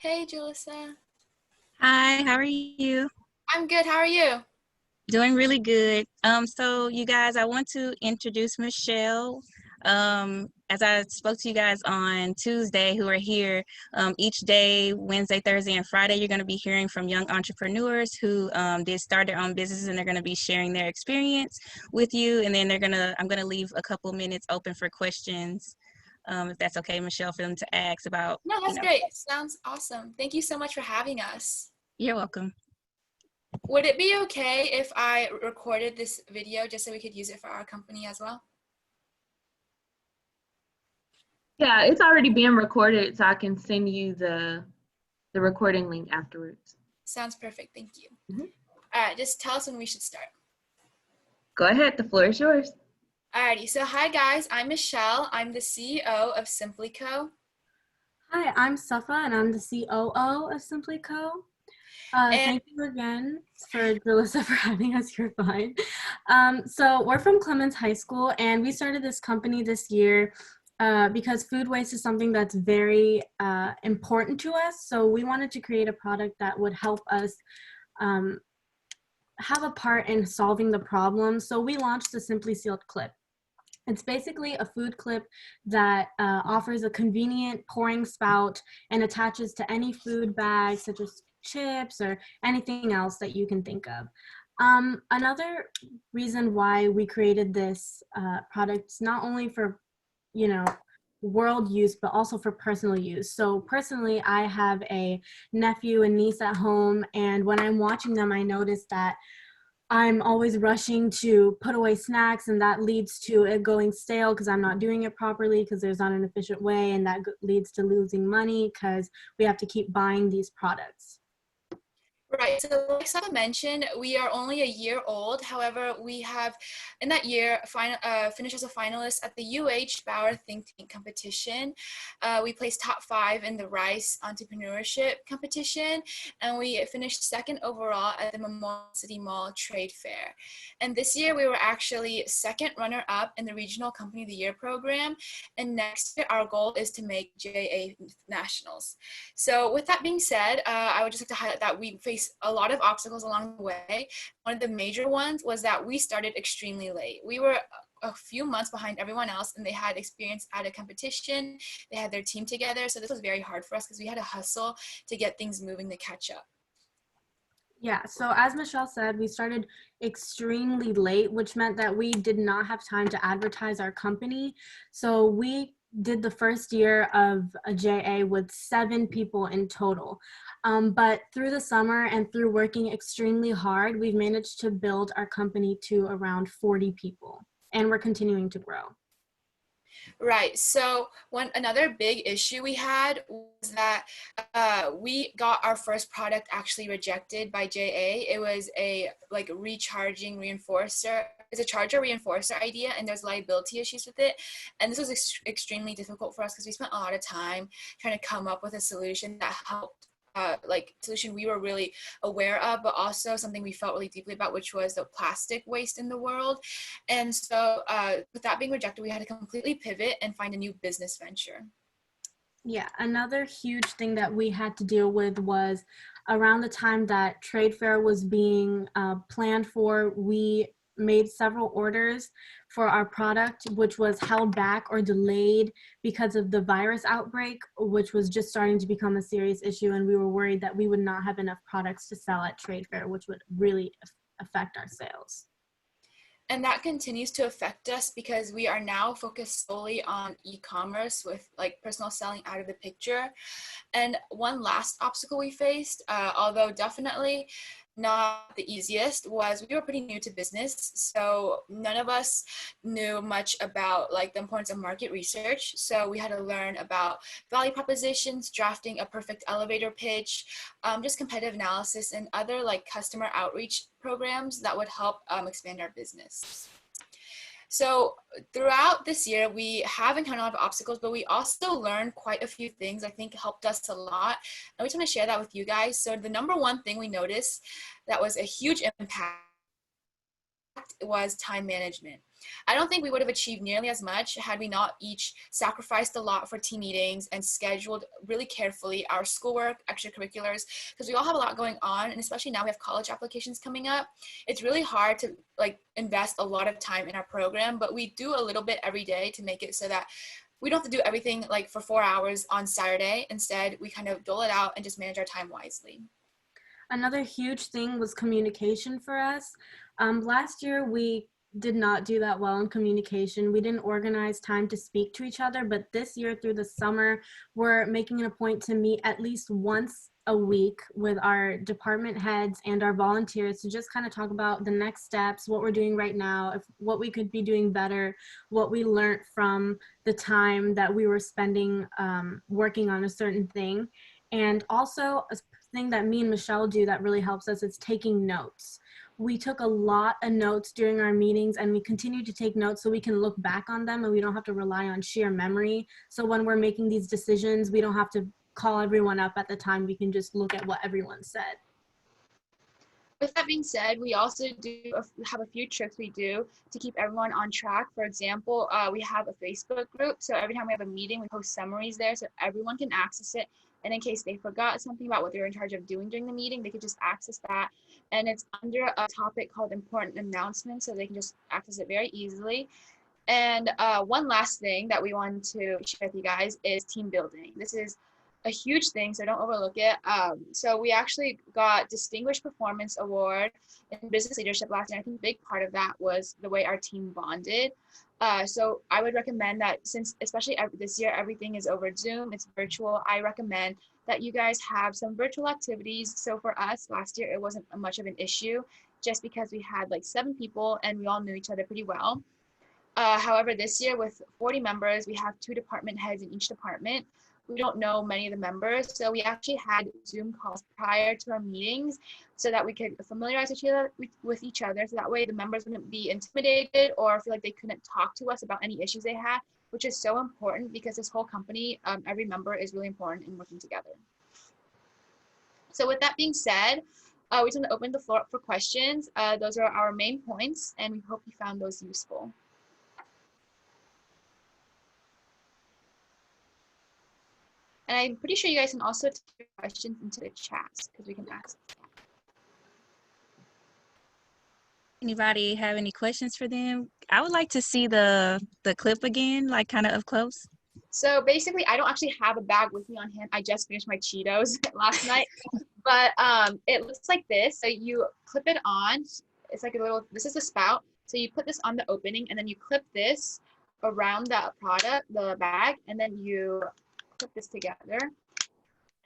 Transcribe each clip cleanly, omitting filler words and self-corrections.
Hey, Julissa. Hi, how are you? I'm good. How are you? Doing really good. So you guys, I want to introduce Michelle. As I spoke to you guys on Tuesday who are here, each day, Wednesday, Thursday, and Friday, you're going to be hearing from young entrepreneurs who did start their own businesses, and they're going to be sharing their experience with you. And then I'm going to leave a couple minutes open for questions, if that's okay, Michelle, for them to ask about, No, that's great. Sounds awesome. Thank you so much for having us. You're welcome. Would it be okay if I recorded this video just so we could use it for our company as well? Yeah, it's already being recorded, so I can send you the recording link afterwards. Sounds perfect. Thank you. Mhm. All right, just tell us when we should start. Go ahead, the floor is yours. Alrighty, so hi guys, I'm Michelle. I'm the CEO of Simply Co. Hi, I'm Safa, and I'm the COO of Simply Co. Thank you again for Julissa for having us. You're fine. So we're from Clemens High School, and we started this company this year because food waste is something that's very important to us. So we wanted to create a product that would help us have a part in solving the problem. So we launched the Simply Sealed Clip. It's basically a food clip that offers a convenient pouring spout and attaches to any food bag, such as chips or anything else that you can think of. Another reason why we created this product is not only for, world use, but also for personal use. So personally, I have a nephew and niece at home, and when I'm watching them, I notice that I'm always rushing to put away snacks, and that leads to it going stale because I'm not doing it properly because there's not an efficient way, and that leads to losing money because we have to keep buying these products. Right, so like Safa mentioned, we are only a year old. However, we have, in that year, finished as a finalist at the Bauer Think Tank competition. We placed top 5 in the Rice Entrepreneurship competition, and we finished second overall at the Memorial City Mall Trade Fair. And this year, we were actually second runner-up in the Regional Company of the Year program, and next year, our goal is to make JA Nationals. So with that being said, I would just like to highlight that we faced a lot of obstacles along the way. One of the major ones was that we started extremely late. We were a few months behind everyone else, and they had experience at a competition. They had their team together, so this was very hard for us because we had to hustle to get things moving to catch up. Yeah, so as Michelle said, we started extremely late, which meant that we did not have time to advertise our company. So we did the first year of a JA with 7 people in total. But through the summer and through working extremely hard, we've managed to build our company to around 40 people, and we're continuing to grow. Right. So another big issue we had was that we got our first product actually rejected by JA. It was a recharging reinforcer. It's a charger reinforcer idea, and there's liability issues with it. And this was extremely difficult for us because we spent a lot of time trying to come up with a solution that helped solution we were really aware of, but also something we felt really deeply about, which was the plastic waste in the world. And so with that being rejected, we had to completely pivot and find a new business venture. Yeah, another huge thing that we had to deal with was around the time that trade fair was being planned for, we made several orders for our product, which was held back or delayed because of the virus outbreak, which was just starting to become a serious issue. And we were worried that we would not have enough products to sell at trade fair, which would really affect our sales. And that continues to affect us because we are now focused solely on e-commerce with personal selling out of the picture. And one last obstacle we faced, although definitely not the easiest, was we were pretty new to business. So none of us knew much about the importance of market research. So we had to learn about value propositions, drafting a perfect elevator pitch, just competitive analysis, and other customer outreach programs that would help expand our business. So throughout this year, we have encountered a lot of obstacles, but we also learned quite a few things I think helped us a lot. And we just want to share that with you guys. So the number one thing we noticed that was a huge impact was time management. I don't think we would have achieved nearly as much had we not each sacrificed a lot for team meetings and scheduled really carefully our schoolwork, extracurriculars, because we all have a lot going on, and especially now we have college applications coming up. It's really hard to like invest a lot of time in our program, but we do a little bit every day to make it so that we don't have to do everything like for 4 hours on Saturday. Instead, we kind of dole it out and just manage our time wisely. Another huge thing was communication for us. Last year, we did not do that well in communication. We didn't organize time to speak to each other, but this year through the summer, we're making it a point to meet at least once a week with our department heads and our volunteers to just kind of talk about the next steps, what we're doing right now, what we could be doing better, what we learned from the time that we were spending working on a certain thing. And also a thing that me and Michelle do that really helps us is taking notes. We took a lot of notes during our meetings, and we continue to take notes so we can look back on them and we don't have to rely on sheer memory. So when we're making these decisions, we don't have to call everyone up at the time. We can just look at what everyone said. With that being said, we also have a few tricks we do to keep everyone on track. For example, we have a Facebook group. So every time we have a meeting, we post summaries there so everyone can access it. And in case they forgot something about what they were in charge of doing during the meeting, they could just access that. And it's under a topic called important announcements, so they can just access it very easily. And one last thing that we wanted to share with you guys is team building. This is a huge thing, so don't overlook it. So we actually got Distinguished Performance Award in Business Leadership last year. I think a big part of that was the way our team bonded. So I would recommend that, since especially this year everything is over Zoom, it's virtual, I recommend that you guys have some virtual activities. So for us last year, it wasn't much of an issue just because we had like 7 people and we all knew each other pretty well. However, this year with 40 members, we have 2 department heads in each department. We don't know many of the members, so we actually had Zoom calls prior to our meetings so that we could familiarize with each other, so that way the members wouldn't be intimidated or feel like they couldn't talk to us about any issues they had, which is so important because this whole company, every member is really important in working together. So with that being said, we just want to open the floor up for questions. Those are our main points, and we hope you found those useful. And I'm pretty sure you guys can also type your questions into the chats because we can ask. Anybody have any questions for them? I would like to see the clip again, like kind of up close. So basically, I don't actually have a bag with me on hand. I just finished my Cheetos last night, but it looks like this. So you clip it on. It's like a little, this is the spout. So you put this on the opening, and then you clip this around the product, the bag, and then you put this together.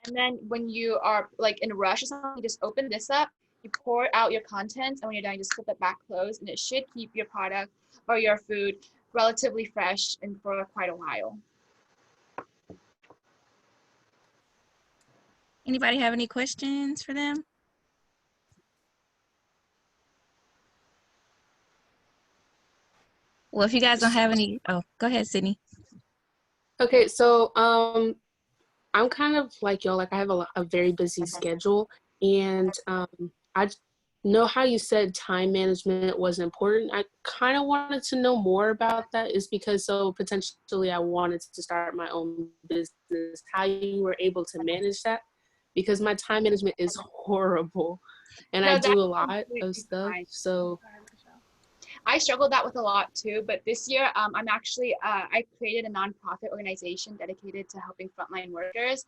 And then when you are like in a rush or something, you just open this up, you pour out your contents, and when you're done, you just flip it back closed, and it should keep your product or your food relatively fresh and for quite a while. Anybody have any questions for them? Well, if you guys don't have any, oh, go ahead, Sydney. Okay, so I'm kind of like y'all, like I have a very busy schedule, and I know how you said time management was important. I kind of wanted to know more about that, is because so potentially I wanted to start my own business, how you were able to manage that, because my time management is horrible, and I do a lot of stuff, so. I struggled that with a lot too, but this year I'm actually, I created a nonprofit organization dedicated to helping frontline workers.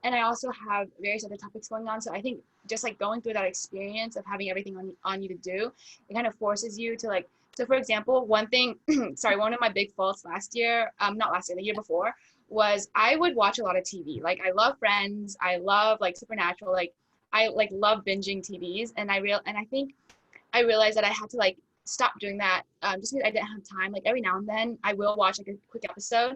And I also have various other topics going on. So I think just like going through that experience of having everything on you to do, it kind of forces you to like, so for example, one thing, sorry, one of my big faults last year, not last year, the year before, was I would watch a lot of TV. Like I love Friends, I love like Supernatural, like I like love binging TVs. And I think I realized that I had to like stop doing that just because I didn't have time. Like every now and then I will watch like a quick episode,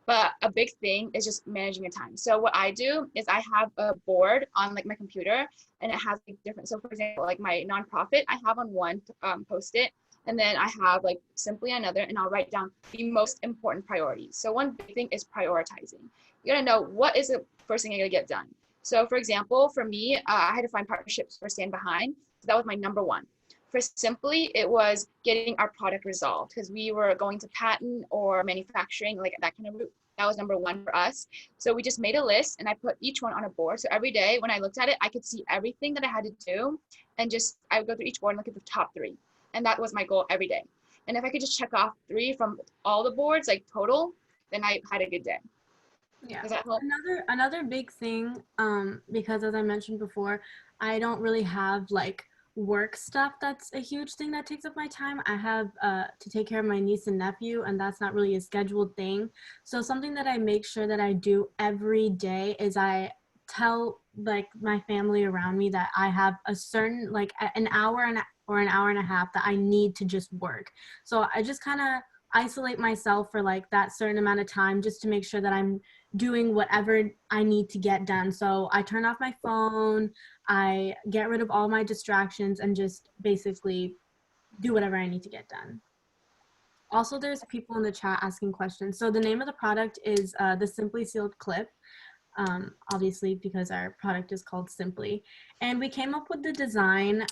but a big thing is just managing your time. So what I do is I have a board on like my computer, and it has like different, so for example, like my nonprofit, I have on one post-it, and then I have like simply another, and I'll write down the most important priorities. So one big thing is prioritizing. You gotta know what is the first thing you're gonna get done. So for example, for me, I had to find partnerships for Stand Behind. So that was my number one. for Simply, it was getting our product resolved because we were going to patent or manufacturing, like that kind of route. That was number one for us. So we just made a list and I put each one on a board. So every day when I looked at it, I could see everything that I had to do, and just I would go through each board and look at the top 3. And that was my goal every day. And if I could just check off 3 from all the boards, like total, then I had a good day. Yeah. Does that help? Another big thing, because as I mentioned before, I don't really have like work stuff that's a huge thing that takes up my time. I have to take care of my niece and nephew, and that's not really a scheduled thing. So something that I make sure that I do every day is I tell like my family around me that I have a certain like an hour or an hour and a half that I need to just work. So I just kind of isolate myself for like that certain amount of time just to make sure that I'm doing whatever I need to get done. So I turn off my phone, I get rid of all my distractions, and just basically do whatever I need to get done. Also, there's people in the chat asking questions. So the name of the product is the Simply Sealed Clip, obviously because our product is called Simply. And we came up with the design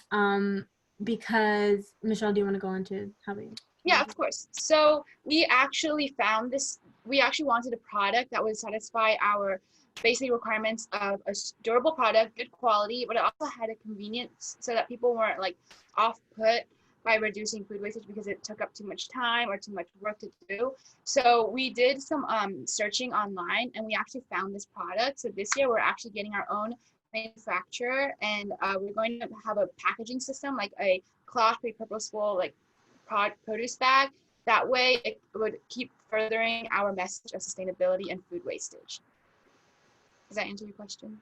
because, Michelle, do you want to go into how we... Yeah, of course. So we actually found this, we actually wanted a product that would satisfy our basic requirements of a durable product, good quality, but it also had a convenience so that people weren't like off-put by reducing food wastage because it took up too much time or too much work to do. So we did some searching online and we actually found this product. So this year we're actually getting our own manufacturer, and we're going to have a packaging system, like a cloth repurposable like produce bag. That way it would keep furthering our message of sustainability and food wastage. Does that answer your question?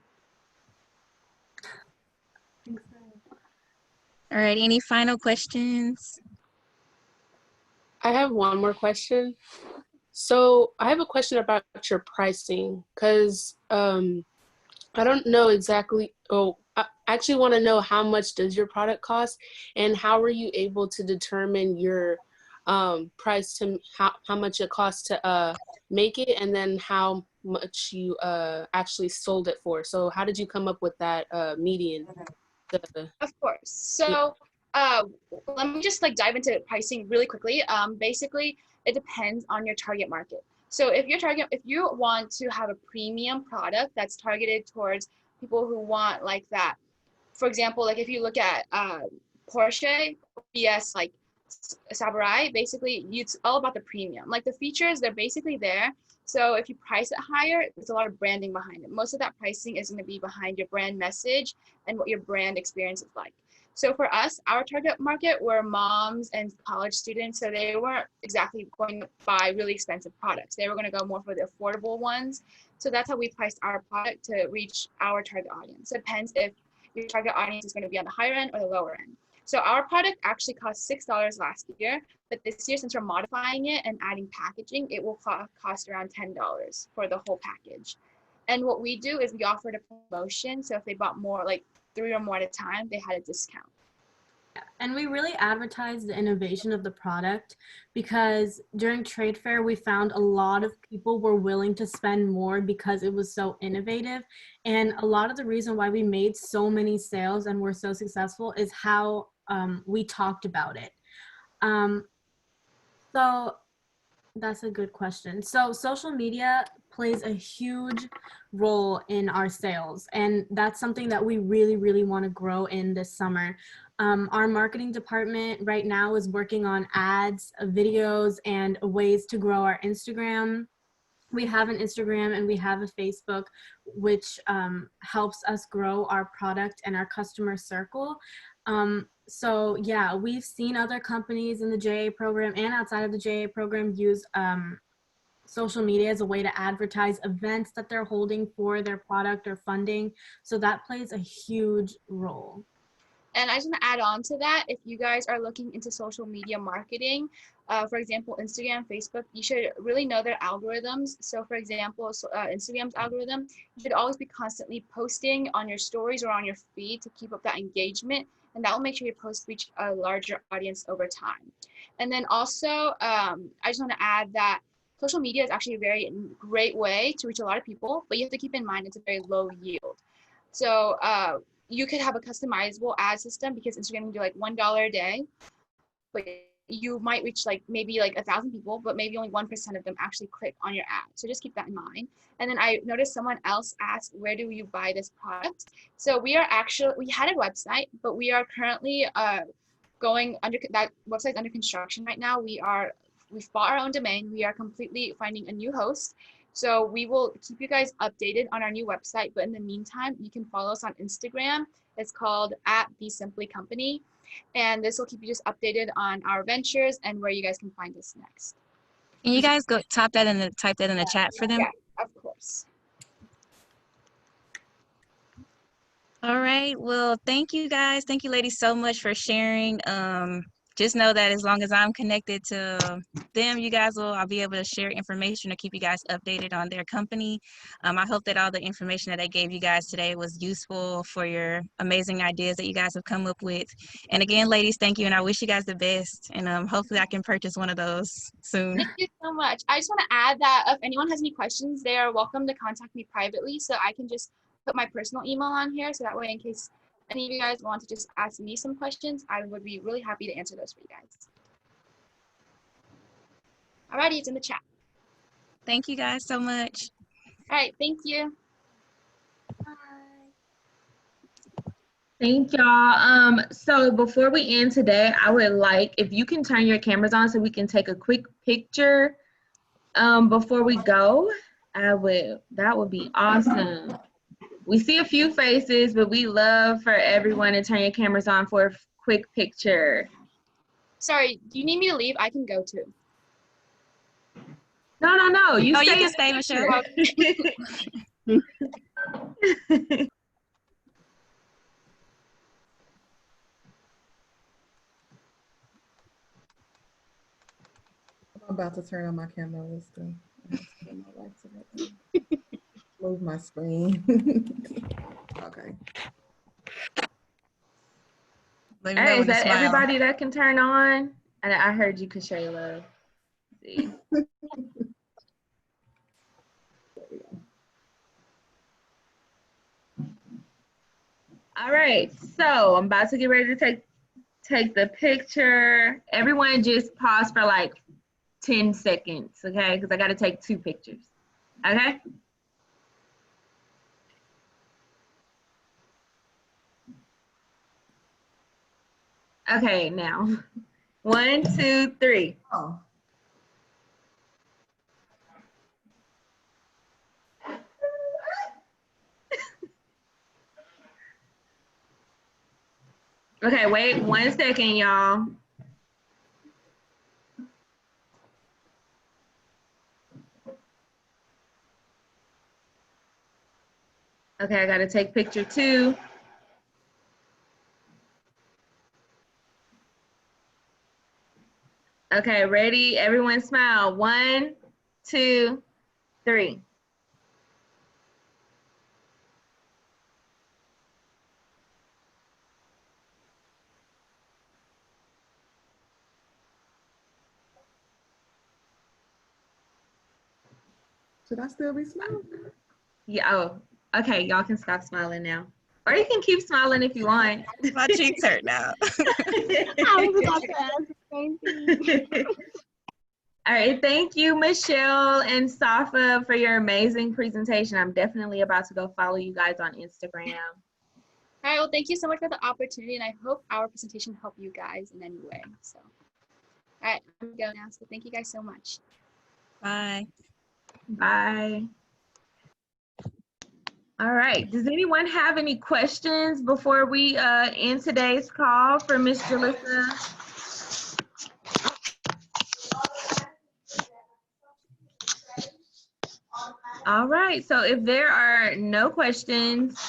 All right, any final questions? I have one more question. So I have a question about your pricing, because I don't know exactly. Oh, I actually want to know, how much does your product cost, and how are you able to determine your price to how much it costs to make it, and then how much you actually sold it for? So how did you come up with that median? Of course. So let me just like dive into pricing really quickly. Basically, it depends on your target market. So if you want to have a premium product that's targeted towards people who want like that, for example, like if you look at Porsche, BS, like Chowdhry, basically it's all about the premium. Like the features, they're basically there. So if you price it higher, there's a lot of branding behind it. Most of that pricing is going to be behind your brand message and what your brand experience is like. So for us, our target market were moms and college students. So they weren't exactly going to buy really expensive products. They were going to go more for the affordable ones. So that's how we priced our product to reach our target audience. So it depends if your target audience is going to be on the higher end or the lower end. So our product actually cost $6 last year, but this year, since we're modifying it and adding packaging, it will cost around $10 for the whole package. And what we do is we offered a promotion. So if they bought more, like 3 or more at a time, they had a discount. And we really advertised the innovation of the product, because during trade fair, we found a lot of people were willing to spend more because it was so innovative. And a lot of the reason why we made so many sales and were so successful is how we talked about it. So that's a good question. So social media plays a huge role in our sales, and that's something that we really, really want to grow in this summer. Our marketing department right now is working on ads, videos, and ways to grow our Instagram. We have an Instagram and we have a Facebook, which helps us grow our product and our customer circle. So yeah, we've seen other companies in the JA program and outside of the JA program use social media as a way to advertise events that they're holding for their product or funding. So that plays a huge role. And I just want to add on to that, if you guys are looking into social media marketing, for example, Instagram, Facebook, you should really know their algorithms. So for example, Instagram's algorithm, you should always be constantly posting on your stories or on your feed to keep up that engagement. And that will make sure your posts reach a larger audience over time. And then also, I just want to add that social media is actually a very great way to reach a lot of people, but you have to keep in mind it's a very low yield. So you could have a customizable ad system because Instagram can do like $1 a day, but you might reach like maybe like 1,000 people, but maybe only 1% of them actually click on your ad. So just keep that in mind. And then I noticed someone else asked, where do you buy this product? So we had a website, but we are currently going under, that website's under construction right now. We've bought our own domain. We are completely finding a new host. So we will keep you guys updated on our new website. But in the meantime, you can follow us on Instagram. It's called @BeSimplyCompany. And this will keep you just updated on our ventures and where you guys can find us next. Can you guys go type that in the chat for them? Yeah, of course. All right. Well, thank you guys. Thank you ladies so much for sharing. Just know that as long as I'm connected to them, I'll be able to share information or keep you guys updated on their company. I hope that all the information that I gave you guys today was useful for your amazing ideas that you guys have come up with. And again, ladies, thank you. And I wish you guys the best. And hopefully I can purchase one of those soon. Thank you so much. I just want to add that if anyone has any questions, they are welcome to contact me privately. So I can just put my personal email on here. So that way, in case any of you guys want to just ask me some questions, I would be really happy to answer those for you guys. Alrighty, it's in the chat. Thank you guys so much. All right, thank you. Thank y'all. So before we end today, I would like if you can turn your cameras on so we can take a quick picture before we go. That would be awesome. We see a few faces, but we love for everyone to turn your cameras on for a quick picture. Sorry, do you need me to leave? I can go too. No. You can stay, Michelle. I'm about to turn on my camera. Let's go. Move my screen. Okay. Hey, is that everybody that can turn on? And I heard you, Kashayla. See. All right, so I'm about to get ready to take the picture. Everyone just pause for like 10 seconds, okay? Because I got to take 2 pictures, okay? Okay, now 1, 2, 3. Oh. Okay, wait 1 second, y'all. Okay, I gotta take picture 2. Okay, ready? Everyone smile. 1, 2, 3. Should I still be smiling? Yeah, oh, okay, y'all can stop smiling now. Or you can keep smiling if you want. My cheeks hurt now. I was about to ask the same thing. All right, thank you, Michelle and Safa, for your amazing presentation. I'm definitely about to go follow you guys on Instagram. All right, well, thank you so much for the opportunity, and I hope our presentation helped you guys in any way. So, all right, I'm going now, so thank you guys so much. Bye. Bye. All right, does anyone have any questions before we end today's call for Miss Jalissa? All right, so if there are no questions,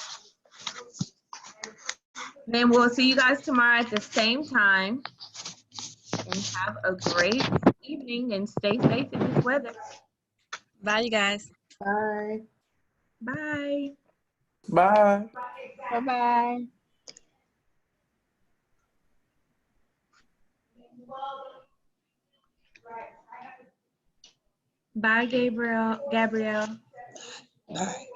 then we'll see you guys tomorrow at the same time. And have a great evening and stay safe in this weather. Bye, you guys. Bye. Bye. Bye. Bye-bye. Bye, Gabrielle. Bye.